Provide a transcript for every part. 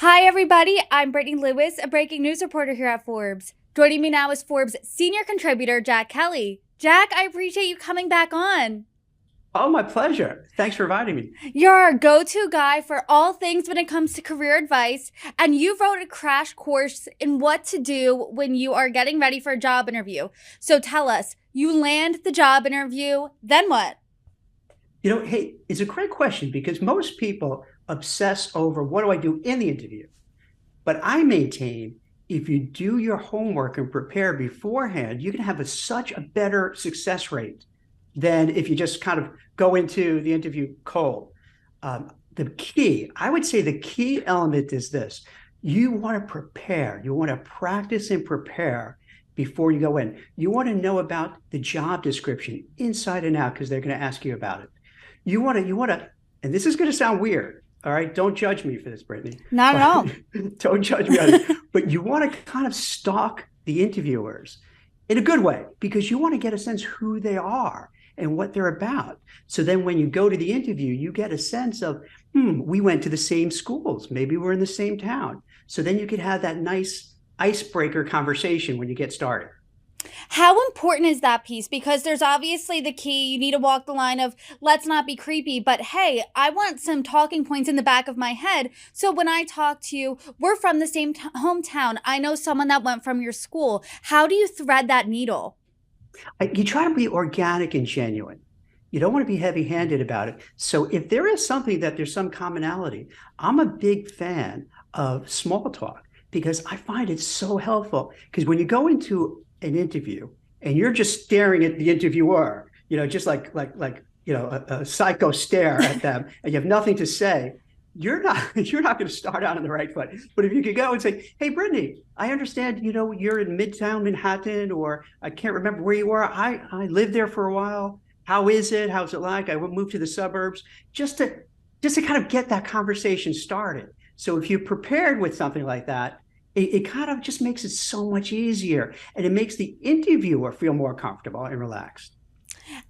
Hi, everybody. I'm Brittany Lewis, a breaking news reporter here at Forbes. Joining me now is Forbes senior contributor Jack Kelly. Jack, I appreciate you coming back on. Oh, my pleasure. Thanks for inviting me. You're our go to guy for all things when it comes to career advice, and you wrote a crash course in what to do when you are getting ready for a job interview. So tell us, you land the job interview, then what? Hey, it's a great question because most people obsess over what do I do in the interview. But I maintain if you do your homework and prepare beforehand, you can have such a better success rate than if you just kind of go into the interview cold. I would say the key element is this. You want to prepare. You want to practice and prepare before you go in. You want to know about the job description inside and out because they're going to ask you about it. You want to, and this is going to sound weird. All right. Don't judge me for this, Brittany. Not at all. Don't judge me on it. But you want to kind of stalk the interviewers in a good way because you want to get a sense who they are and what they're about. So then when you go to the interview, you get a sense of, we went to the same schools. Maybe we're in the same town. So then you could have that nice icebreaker conversation when you get started. How important is that piece? Because there's obviously the key. You need to walk the line of let's not be creepy, but hey, I want some talking points in the back of my head. So when I talk to you, we're from the same hometown. I know someone that went from your school. How do you thread that needle? You try to be organic and genuine. You don't want to be heavy-handed about it. So if there is something that there's some commonality, I'm a big fan of small talk because I find it so helpful. Because when you go into an interview and you're just staring at the interviewer, just like a psycho stare at them, and you have nothing to say, you're not going to start out on the right foot. But if you could go and say, "Hey, Brittany, I understand, you're in Midtown Manhattan, or I can't remember where you are. I lived there for a while. How is it? How's it like? I would move to the suburbs," just to kind of get that conversation started. So if you're prepared with something like that, it kind of just makes it so much easier, and it makes the interviewer feel more comfortable and relaxed.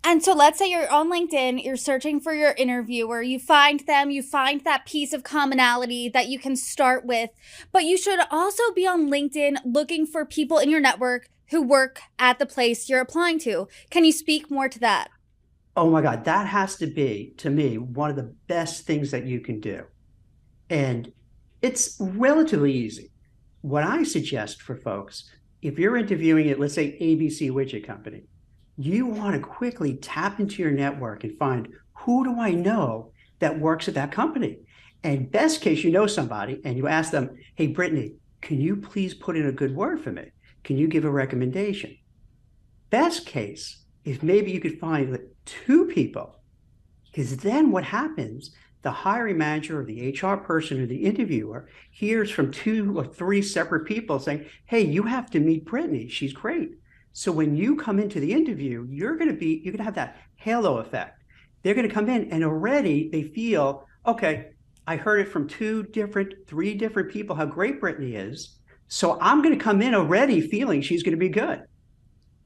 And so let's say you're on LinkedIn, you're searching for your interviewer, you find them, you find that piece of commonality that you can start with, but you should also be on LinkedIn looking for people in your network who work at the place you're applying to. Can you speak more to that? Oh my God, that has to be, to me, one of the best things that you can do. And it's relatively easy. What I suggest for folks, if you're interviewing at, let's say, ABC Widget Company, you want to quickly tap into your network and find, who do I know that works at that company? And best case, you know somebody and you ask them, "Hey, Brittany, can you please put in a good word for me? Can you give a recommendation?" Best case is maybe you could find two people, because then what happens, the hiring manager or the HR person or the interviewer hears from two or three separate people saying, "Hey, you have to meet Brittany. She's great." So when you come into the interview, you're going to have that halo effect. They're going to come in and already they feel, okay, I heard it from three different people how great Brittany is. So I'm going to come in already feeling she's going to be good.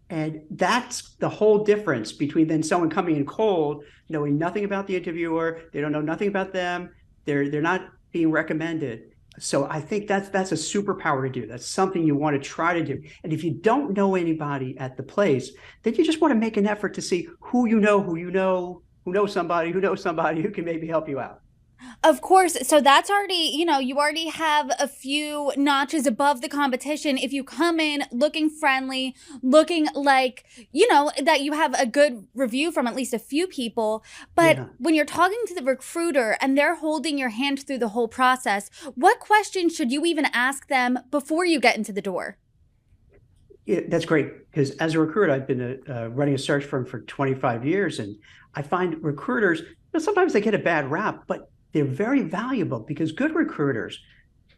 And that's the whole difference between then someone coming in cold, knowing nothing about the interviewer. They don't know nothing about them. They're not being recommended. So I think that's a superpower to do. That's something you want to try to do. And if you don't know anybody at the place, then you just want to make an effort to see who knows somebody who can maybe help you out. Of course. So that's already, you already have a few notches above the competition. If you come in looking friendly, looking like, that you have a good review from at least a few people. But Yeah. when you're talking to the recruiter and they're holding your hand through the whole process, what questions should you even ask them before you get into the door? That's great, because as a recruiter, I've been running a search firm for 25 years, and I find recruiters, sometimes they get a bad rap, but they're very valuable because good recruiters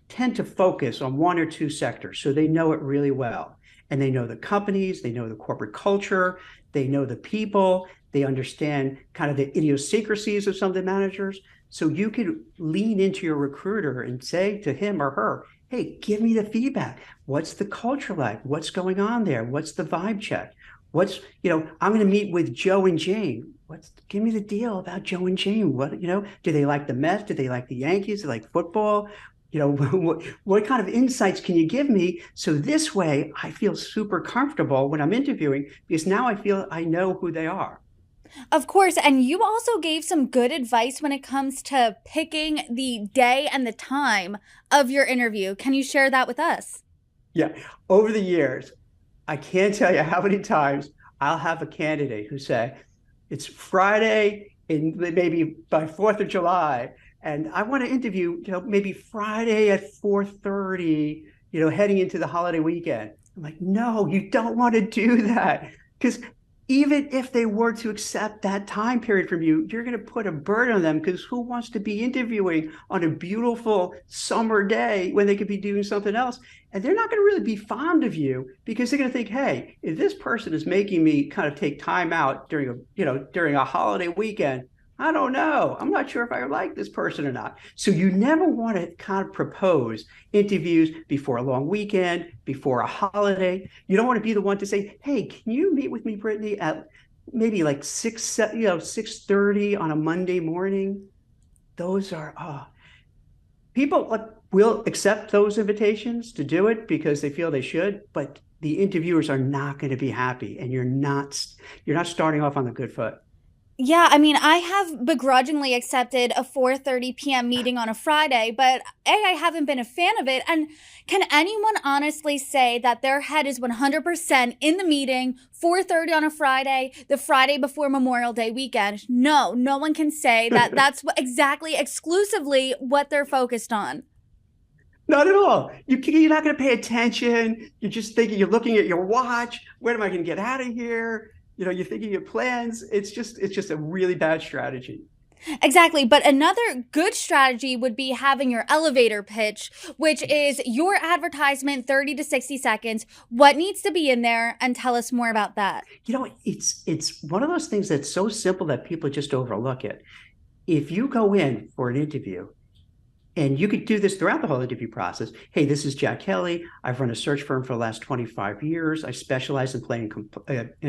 tend to focus on one or two sectors, so they know it really well. And they know the companies, they know the corporate culture, they know the people, they understand kind of the idiosyncrasies of some of the managers. So you could lean into your recruiter and say to him or her, "Hey, give me the feedback. What's the culture like? What's going on there? What's the vibe check? I'm going to meet with Joe and Jane. Give me the deal about Joe and Jane. Do they like the Mets? Do they like the Yankees? Do they like football? what kind of insights can you give me? So this way I feel super comfortable when I'm interviewing because now I feel I know who they are. Of course, and you also gave some good advice when it comes to picking the day and the time of your interview. Can you share that with us? Yeah. Over the years, I can't tell you how many times I'll have a candidate who say, it's Friday in maybe by 4th of July, and I want to interview, maybe Friday at 4:30, heading into the holiday weekend. I'm like, no, you don't want to do that. Because even if they were to accept that time period from you, you're going to put a burden on them because who wants to be interviewing on a beautiful summer day when they could be doing something else? And they're not going to really be fond of you because they're going to think, hey, if this person is making me kind of take time out during a holiday weekend, I don't know. I'm not sure if I like this person or not. So you never want to kind of propose interviews before a long weekend, before a holiday. You don't want to be the one to say, hey, can you meet with me, Brittany, at maybe like 6:30 on a Monday morning? Those are people will accept those invitations to do it because they feel they should, but the interviewers are not going to be happy, and you're not starting off on a good foot. Yeah, I mean, I have begrudgingly accepted a 4:30 p.m. meeting on a Friday, but I haven't been a fan of it. And can anyone honestly say that their head is 100% in the meeting, 4:30 on a Friday, the Friday before Memorial Day weekend? No, no one can say that that's exactly exclusively what they're focused on. Not at all. You're not going to pay attention. You're just thinking, you're looking at your watch. When am I going to get out of here? You're thinking your plans. It's just a really bad strategy. Exactly. But another good strategy would be having your elevator pitch, which is your advertisement, 30 to 60 seconds, what needs to be in there, and tell us more about that. It's one of those things that's so simple that people just overlook it. If you go in for an interview, and you could do this throughout the whole interview process. Hey, this is Jack Kelly. I've run a search firm for the last 25 years. I specialize in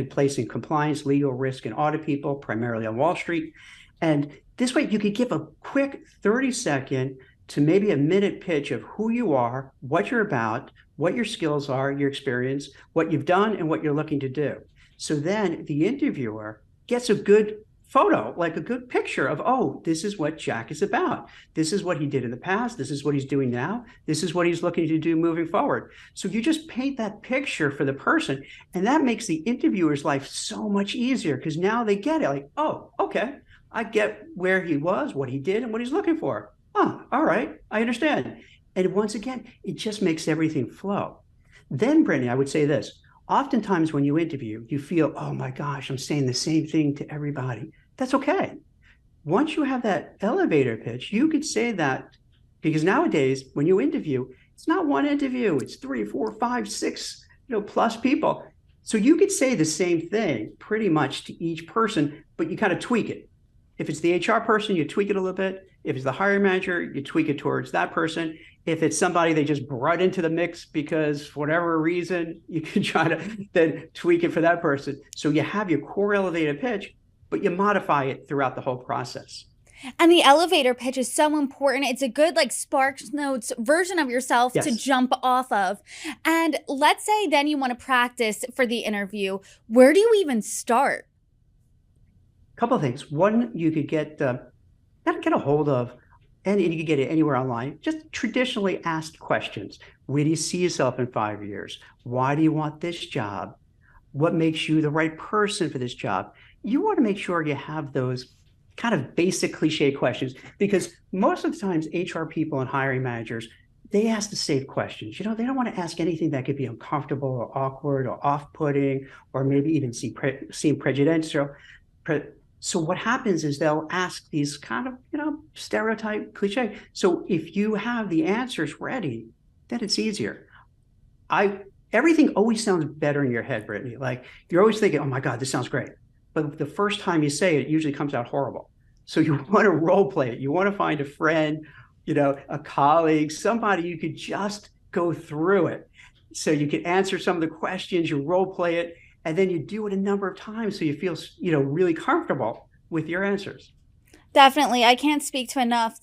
placing compliance, legal, risk, and audit people, primarily on Wall Street. And this way you could give a quick 30-second to maybe a minute pitch of who you are, what you're about, what your skills are, your experience, what you've done, and what you're looking to do. So then the interviewer gets a good photo, like a good picture of, oh, this is what Jack is about. This is what he did in the past. This is what he's doing now. This is what he's looking to do moving forward. So you just paint that picture for the person, and that makes the interviewer's life so much easier because now they get it. Like, oh, okay, I get where he was, what he did, and what he's looking for. Oh, all right, I understand. And once again, it just makes everything flow. Then, Brittany, I would say this. Oftentimes when you interview, you feel, oh my gosh, I'm saying the same thing to everybody. That's okay. Once you have that elevator pitch, you could say that because nowadays when you interview, it's not one interview, it's 3, 4, 5, 6, plus people. So you could say the same thing pretty much to each person, but you kind of tweak it. If it's the HR person, you tweak it a little bit. If it's the hiring manager, you tweak it towards that person. If it's somebody they just brought into the mix because for whatever reason, you can try to then tweak it for that person. So you have your core elevator pitch, but you modify it throughout the whole process. And the elevator pitch is so important. It's a good Spark Notes version of yourself to jump off of. And let's say then you want to practice for the interview. Where do you even start? A couple of things. One, you could get a hold of, and you can get it anywhere online, just traditionally asked questions. Where do you see yourself in 5 years? Why do you want this job? What makes you the right person for this job? You want to make sure you have those kind of basic cliche questions because most of the times HR people and hiring managers, they ask the safe questions. They don't want to ask anything that could be uncomfortable or awkward or off-putting or maybe even seem prejudicial. So what happens is they'll ask these kind of, stereotype cliche. So if you have the answers ready, then it's easier. Everything always sounds better in your head, Brittany. Like you're always thinking, oh my God, this sounds great. But the first time you say it, it usually comes out horrible. So you want to role play it. You want to find a friend, a colleague, somebody you could just go through it. So you can answer some of the questions, you role play it, and then you do it a number of times so you feel, really comfortable with your answers. Definitely. I can't speak to enough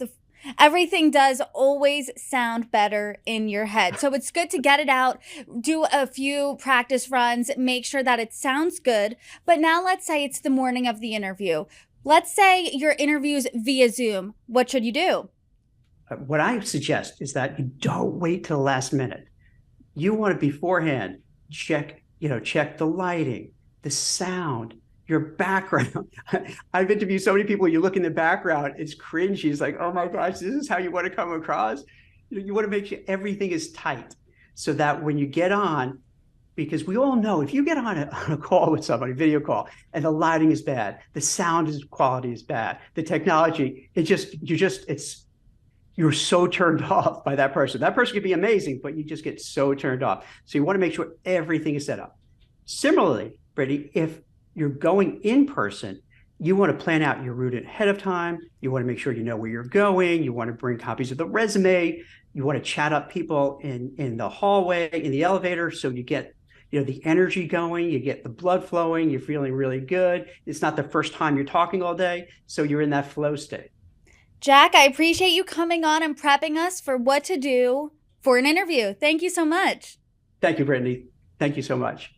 Everything does always sound better in your head. So it's good to get it out, do a few practice runs, make sure that it sounds good. But now let's say it's the morning of the interview. Let's say your interview's via Zoom. What should you do? What I suggest is that you don't wait till the last minute. You want to beforehand check the lighting, the sound, your background. I've interviewed so many people, you look in the background, it's cringy. It's like, oh my gosh, this is how you want to come across. You want to make sure everything is tight so that when you get on, because we all know if you get on a call with somebody, video call, and the lighting is bad, the sound quality is bad, the technology, you're so turned off by that person. That person could be amazing, but you just get so turned off. So you want to make sure everything is set up. Similarly, Brittany, if you're going in person, you want to plan out your route ahead of time. You want to make sure you know where you're going. You want to bring copies of the resume. You want to chat up people in the hallway, in the elevator, so you get the energy going, you get the blood flowing, you're feeling really good. It's not the first time you're talking all day, so you're in that flow state. Jack, I appreciate you coming on and prepping us for what to do for an interview. Thank you so much. Thank you, Brittany. Thank you so much.